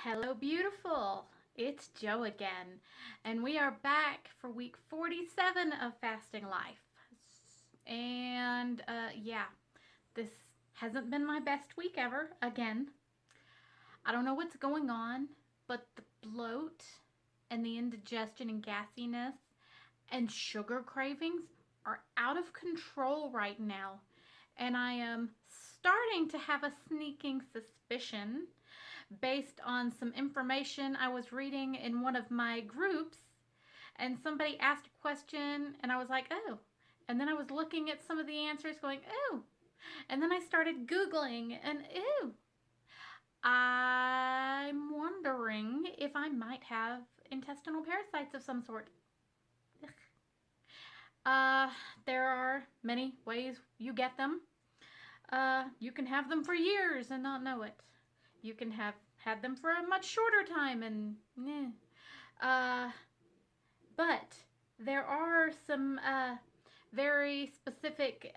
Hello, beautiful. It's Joe again, and we are back for week 47 of Fasting Life. And this hasn't been my best week ever again. I don't know what's going on, but the bloat and the indigestion and gassiness and sugar cravings are out of control right now. And I am starting to have a sneaking suspicion based on some information I was reading in one of my groups. And somebody asked a question, and I was like, oh. And then I was looking at some of the answers, going, oh. And then I started Googling, and ew. I'm wondering if I might have intestinal parasites of some sort. Uh, there are many ways you get them. You can have them for years and not know it. You can have had them for a much shorter time and Uh, but there are some very specific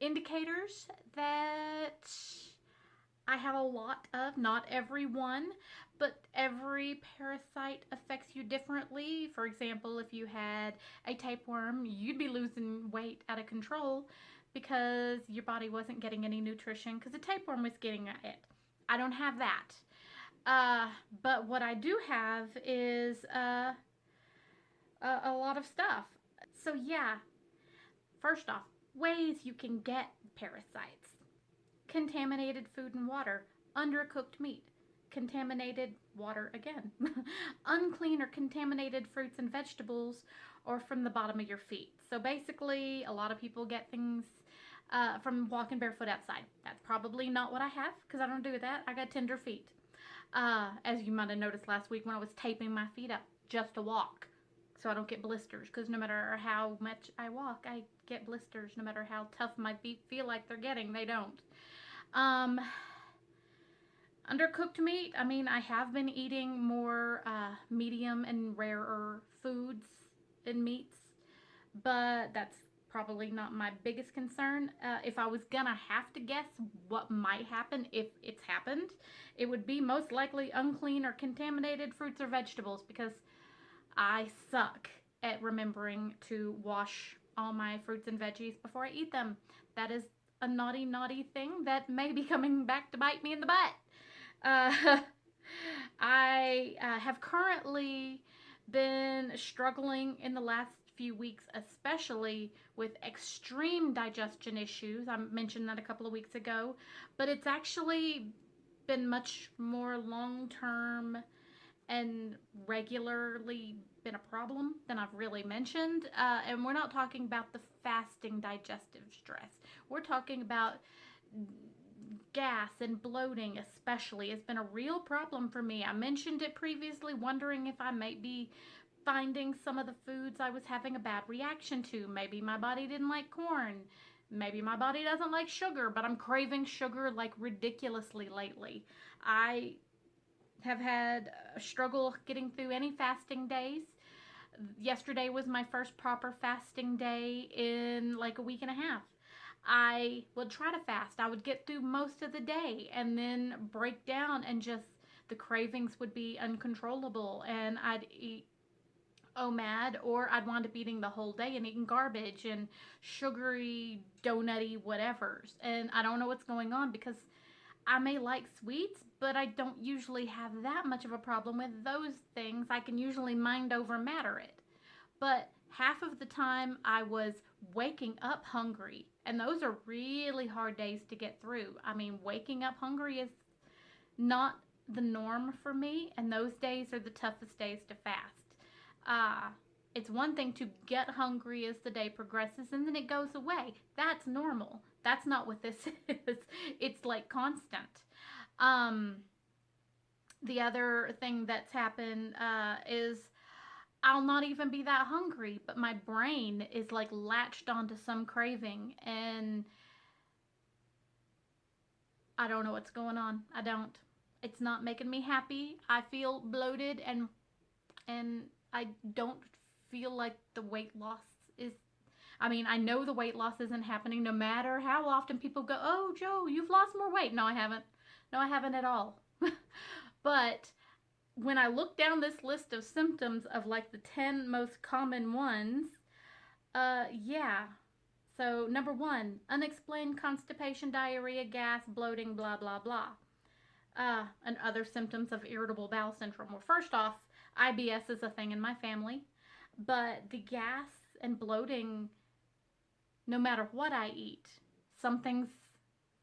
indicators that I have a lot of. Not every one, but every parasite affects you differently. For example, if you had a tapeworm, you'd be losing weight out of control because your body wasn't getting any nutrition because the tapeworm was getting it. I don't have that. But what I do have is a lot of stuff. So, yeah, first off, ways you can get parasites: contaminated food and water, undercooked meat, contaminated water again, unclean or contaminated fruits and vegetables, or from the bottom of your feet. So, basically, a lot of people get things from walking barefoot outside. That's probably not what I have because I don't do that. I got tender feet. As you might have noticed last week when I was taping my feet up just to walk so I don't get blisters, because no matter how much I walk, I get blisters. No matter how tough my feet feel like they're getting, they don't. Um, Undercooked meat, I mean, I have been eating more medium and rarer foods and meats, but that's probably not my biggest concern. If I was gonna have to guess what might happen if it's happened, it would be most likely unclean or contaminated fruits or vegetables, because I suck at remembering to wash all my fruits and veggies before I eat them. That is a naughty, naughty thing that may be coming back to bite me in the butt. Uh, I have currently been struggling in the last few weeks, especially with extreme digestion issues. I mentioned that a couple of weeks ago, but it's actually been much more long term and regularly been a problem than I've really mentioned. And we're not talking about the fasting digestive stress. We're talking about gas and bloating, especially, has been a real problem for me. I mentioned it previously, wondering if I might be finding some of the foods I was having a bad reaction to. Maybe my body didn't like corn. Maybe my body doesn't like sugar, but I'm craving sugar like ridiculously lately. I have had a struggle getting through any fasting days. Yesterday was my first proper fasting day in like a week and a half. I would try to fast. I would get through most of the day and then break down, and just the cravings would be uncontrollable, and I'd eat OMAD, or I'd wind up eating the whole day and eating garbage and sugary, donutty whatevers. And I don't know what's going on, because I may like sweets, but I don't usually have that much of a problem with those things. I can usually mind over matter it. But half of the time I was waking up hungry, and those are really hard days to get through. I mean, waking up hungry is not the norm for me, and those days are the toughest days to fast. Uh, it's one thing to get hungry as the day progresses and then it goes away. That's normal. That's not what this is. It's like constant. Um, the other thing that's happened is I'll not even be that hungry, but my brain is like latched onto some craving, and I don't know what's going on. I don't. It's not making me happy. I feel bloated, and I don't feel like the weight loss is. I mean, I know the weight loss isn't happening no matter how often people go, "Oh, Joe, you've lost more weight." No, I haven't. No, I haven't at all. But when I look down this list of symptoms of like the 10 most common ones, yeah. So, number one, unexplained constipation, diarrhea, gas, bloating, blah, blah, blah. And other symptoms of irritable bowel syndrome. Well, first off, IBS is a thing in my family, but the gas and bloating, no matter what I eat, some things,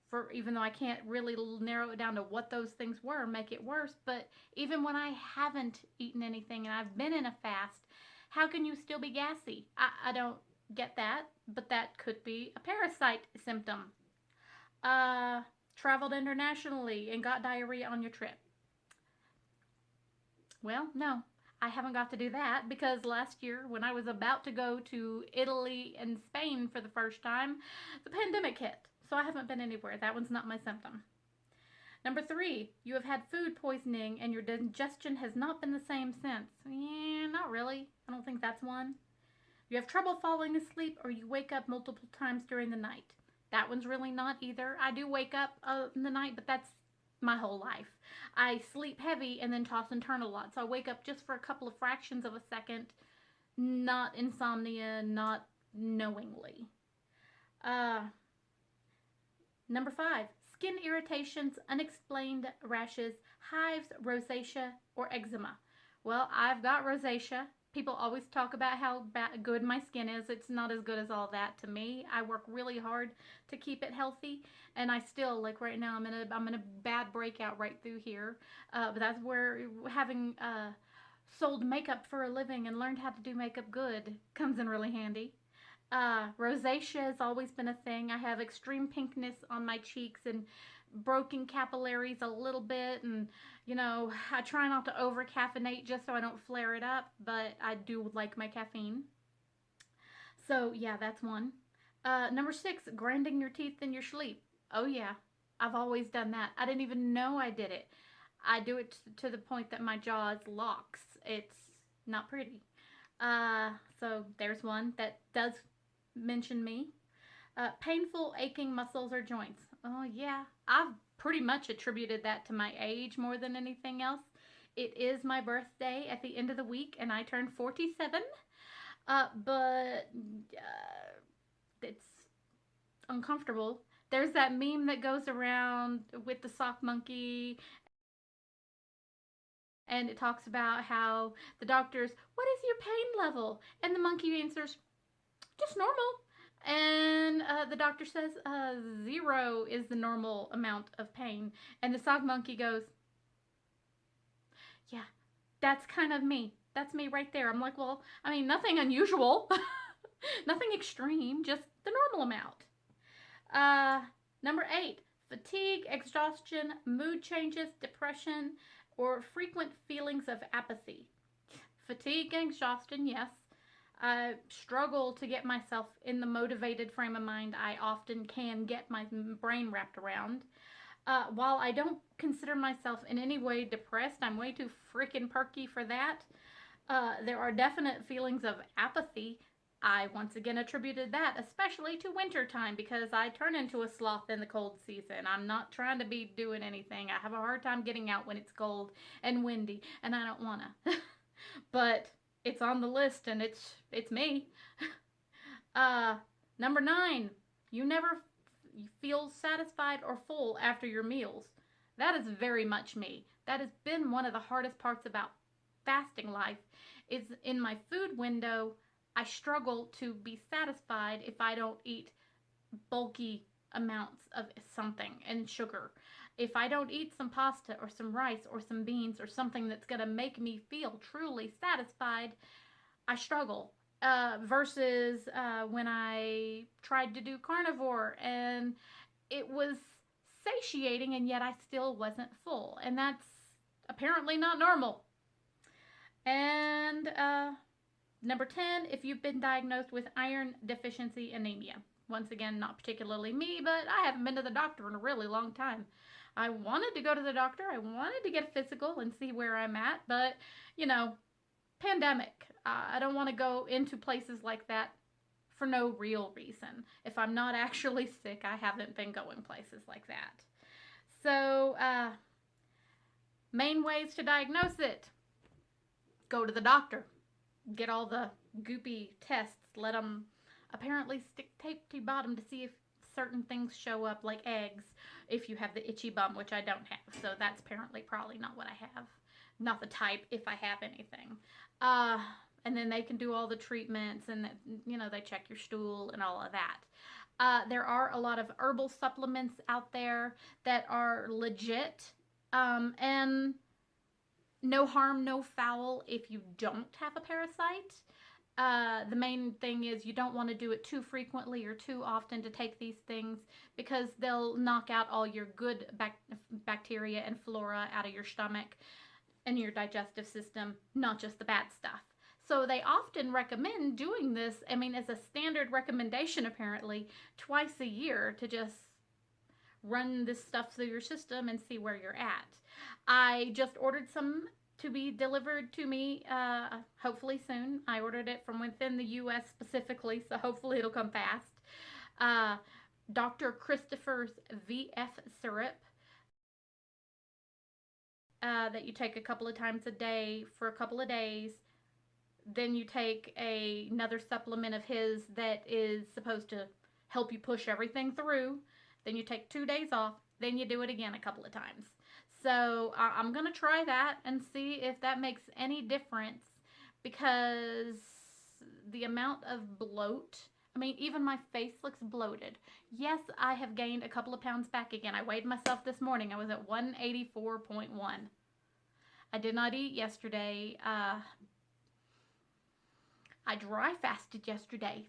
for even though I can't really narrow it down to what those things were, make it worse. But even when I haven't eaten anything and I've been in a fast, how can you still be gassy? I don't get that, but that could be a parasite symptom. Uh, Traveled internationally and got diarrhea on your trip. Well, no, I haven't got to do that because last year, when I was about to go to Italy and Spain for the first time, the pandemic hit. So I haven't been anywhere. That one's not my symptom. Number three, you have had food poisoning and your digestion has not been the same since. Yeah, not really. I don't think that's one. You have trouble falling asleep or you wake up multiple times during the night. That one's really not either. I do wake up in the night, but that's my whole life. I sleep heavy and then toss and turn a lot. So I wake up just for a couple of fractions of a second. Not insomnia, not knowingly. Uh, Number five, skin irritations, unexplained rashes, hives, rosacea, or eczema. Well, I've got rosacea. People always talk about how good my skin is. It's not as good as all that to me. I work really hard to keep it healthy, and I still, like right now, I'm in a bad breakout right through here. But that's where having sold makeup for a living and learned how to do makeup good comes in really handy. Rosacea has always been a thing. I have extreme pinkness on my cheeks and broken capillaries a little bit, and I try not to over caffeinate just so I don't flare it up, but I do like my caffeine. So yeah, that's one. Number six, grinding your teeth in your sleep. Oh yeah, I've always done that. I didn't even know I did it. I do it to the point that my jaws locks. It's not pretty. So there's one that does mention me. Painful, aching muscles or joints. Oh, yeah. I've pretty much attributed that to my age more than anything else. It is my birthday at the end of the week, and I turned 47. But it's uncomfortable. There's that meme that goes around with the sock monkey, and it talks about how the doctors, what is your pain level? And the monkey answers, just normal. And the doctor says 0 is the normal amount of pain. And the sock monkey goes, yeah, that's kind of me. That's me right there. I'm like, well, I mean, nothing unusual, nothing extreme, just the normal amount. Number 8, fatigue, exhaustion, mood changes, depression, or frequent feelings of apathy. Fatigue and exhaustion, yes. I struggle to get myself in the motivated frame of mind I often can get my brain wrapped around. While I don't consider myself in any way depressed, I'm way too freaking perky for that. There are definite feelings of apathy. I once again attributed that especially to wintertime because I turn into a sloth in the cold season. I'm not trying to be doing anything. I have a hard time getting out when it's cold and windy, and I don't want to. But it's on the list, and it's me. Number 9, you never feel satisfied or full after your meals. That is very much me. That has been one of the hardest parts about fasting life is in my food window, I struggle to be satisfied if I don't eat bulky amounts of something and sugar. If I don't eat some pasta or some rice or some beans or something that's going to make me feel truly satisfied, I struggle. Versus when I tried to do carnivore and it was satiating and yet I still wasn't full. And that's apparently not normal. And number 10, if you've been diagnosed with iron deficiency anemia. Once again, not particularly me, but I haven't been to the doctor in a really long time. I wanted to go to the doctor. I wanted to get a physical and see where I'm at, but, pandemic. I don't want to go into places like that for no real reason. If I'm not actually sick, I haven't been going places like that. So, Main ways to diagnose it: go to the doctor, get all the goopy tests, let them apparently stick tape to your bottom to see if certain things show up, like eggs, if you have the itchy bum, which I don't have. So that's apparently probably not what I have. Not the type, if I have anything. And then they can do all the treatments, and they check your stool and all of that. There are a lot of herbal supplements out there that are legit, and no harm, no foul if you don't have a parasite. The main thing is you don't want to do it too frequently or too often to take these things, because they'll knock out all your good bacteria and flora out of your stomach and your digestive system, not just the bad stuff. So they often recommend doing this, as a standard recommendation apparently, twice a year, to just run this stuff through your system and see where you're at. I just ordered some to be delivered to me hopefully soon. I ordered it from within the U.S. specifically, so hopefully it'll come fast. Dr Chrisophers VF syrup that you take a couple of times a day for a couple of days. Then you take another supplement of his that is supposed to help you push everything through. Then you take 2 days off. Then you do it again a couple of times. So I'm going to try that and see if that makes any difference, because the amount of bloat, even my face looks bloated. Yes, I have gained a couple of pounds back again. I weighed myself this morning. I was at 184.1. I did not eat yesterday. I dry fasted yesterday.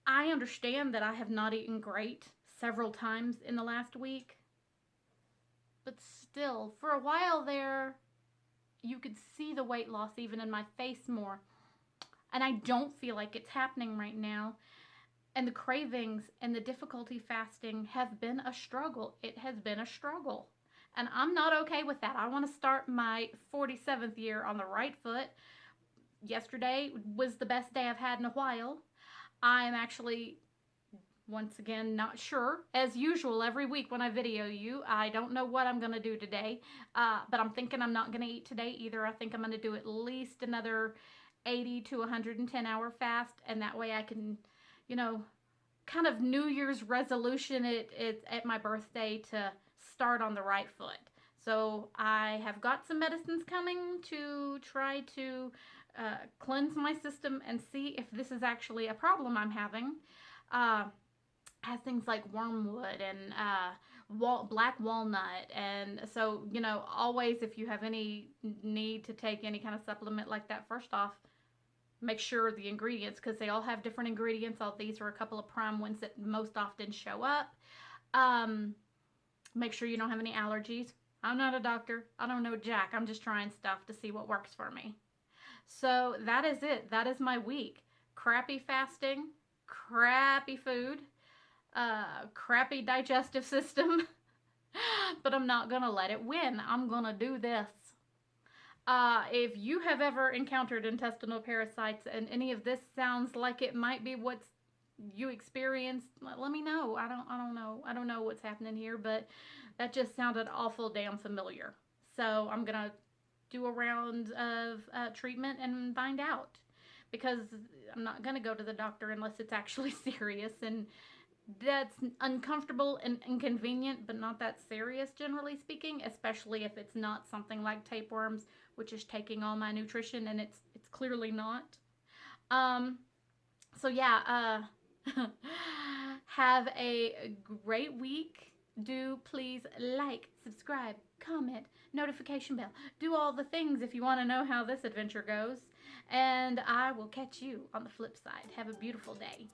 I understand that I have not eaten great several times in the last week. But still, for a while there, you could see the weight loss even in my face more. And I don't feel like it's happening right now. And the cravings and the difficulty fasting have been a struggle. It has been a struggle. And I'm not okay with that. I want to start my 47th year on the right foot. Yesterday was the best day I've had in a while. I am actually, once again, not sure. As usual, every week when I video you, I don't know what I'm going to do today. But I'm thinking I'm not going to eat today either. I think I'm going to do at least another 80 to 110 hour fast. And that way I can, kind of New Year's resolution it at my birthday to start on the right foot. So I have got some medicines coming to try to cleanse my system and see if this is actually a problem I'm having. Has things like wormwood and black walnut, and so always, if you have any need to take any kind of supplement like that, first off, make sure the ingredients, because they all have different ingredients. All these are a couple of prime ones that most often show up. Make sure you don't have any allergies. I'm not a doctor. I don't know jack. I'm just trying stuff to see what works for me. So that is it. That is my week. Crappy fasting, crappy food, crappy digestive system, but I'm not going to let it win. I'm going to do this. If you have ever encountered intestinal parasites and any of this sounds like it might be what you experienced, let me know. I don't know. I don't know what's happening here, but that just sounded awful damn familiar. So I'm going to do a round of treatment and find out, because I'm not going to go to the doctor unless it's actually serious, and that's uncomfortable and inconvenient, but not that serious, generally speaking, especially if it's not something like tapeworms, which is taking all my nutrition, and it's clearly not. So yeah, have a great week. Do please like, subscribe, comment, notification bell. Do all the things if you want to know how this adventure goes. And I will catch you on the flip side. Have a beautiful day.